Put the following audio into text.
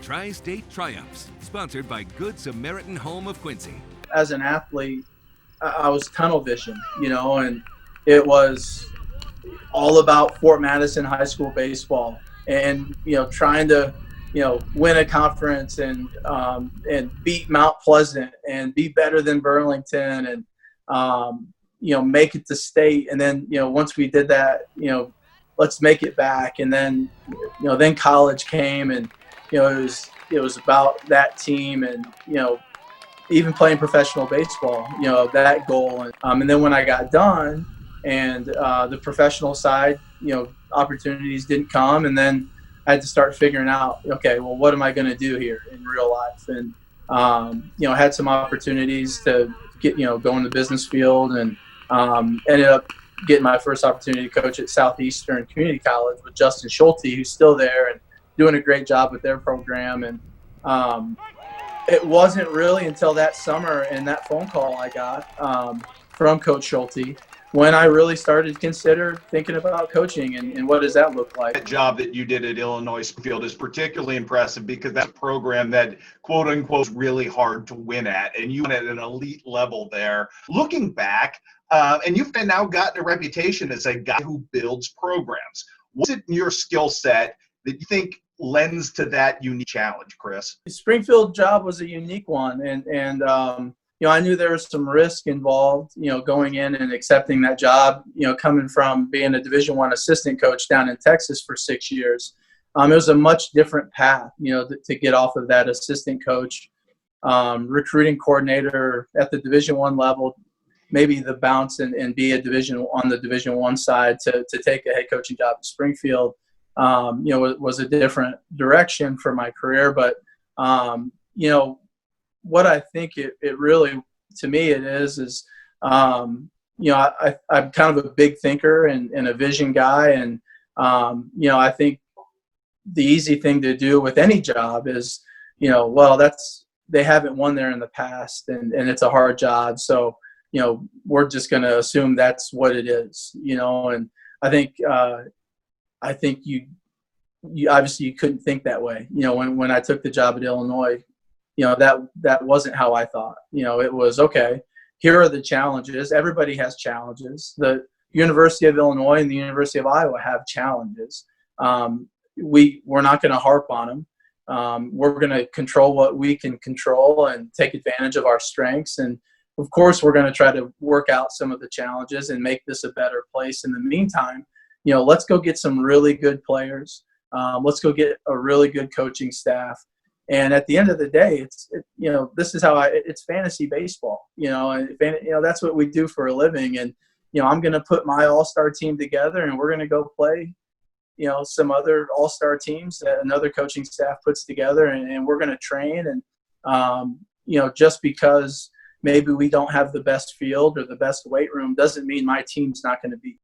Tri-State Triumphs, sponsored by Good Samaritan Home of Quincy. As an athlete, I was tunnel vision, and it was all about Fort Madison High School baseball and, trying to, win a conference and beat Mount Pleasant and be better than Burlington and, make it to state. And then, once we did that, let's make it back. And then, then college came and, it was about that team and, even playing professional baseball, that goal. And then when I got done and the professional side, opportunities didn't come. And then I had to start figuring out, okay, well, what am I going to do here in real life? And, had some opportunities to get, go in the business field and ended up getting my first opportunity to coach at Southeastern Community College with Justin Schulte, who's still there and doing a great job with their program. And it wasn't really until that summer and that phone call I got from Coach Schulte when I really started to consider thinking about coaching and what does that look like. That job that you did at Illinois Springfield is particularly impressive because that's a program that, quote unquote, is really hard to win at, and you went at an elite level there. Looking back, and you've now gotten a reputation as a guy who builds programs. What's it in your skill set that you think lends to that unique challenge, Chris? The Springfield job was a unique one, and I knew there was some risk involved, going in and accepting that job, coming from being a Division I assistant coach down in Texas for 6 years. It was a much different path, to get off of that assistant coach, recruiting coordinator at the Division I level, maybe the bounce and be a on the Division I side to take a head coaching job in Springfield. Was a different direction for my career. But, what I think it really, to me, it is, I'm kind of a big thinker and a vision guy. And, I think the easy thing to do with any job is, they haven't won there in the past and it's a hard job. So, we're just going to assume that's what it is, and I think you obviously you couldn't think that way. When I took the job at Illinois, that wasn't how I thought. It was, okay, here are the challenges. Everybody has challenges. The University of Illinois and the University of Iowa have challenges. We're not going to harp on them. We're going to control what we can control and take advantage of our strengths. And of course, we're going to try to work out some of the challenges and make this a better place. In the meantime, let's go get some really good players. Let's go get a really good coaching staff. And at the end of the day, this is how it's fantasy baseball, and that's what we do for a living. And, I'm going to put my all-star team together and we're going to go play, some other all-star teams that another coaching staff puts together and we're going to train. And, just because maybe we don't have the best field or the best weight room doesn't mean my team's not going to be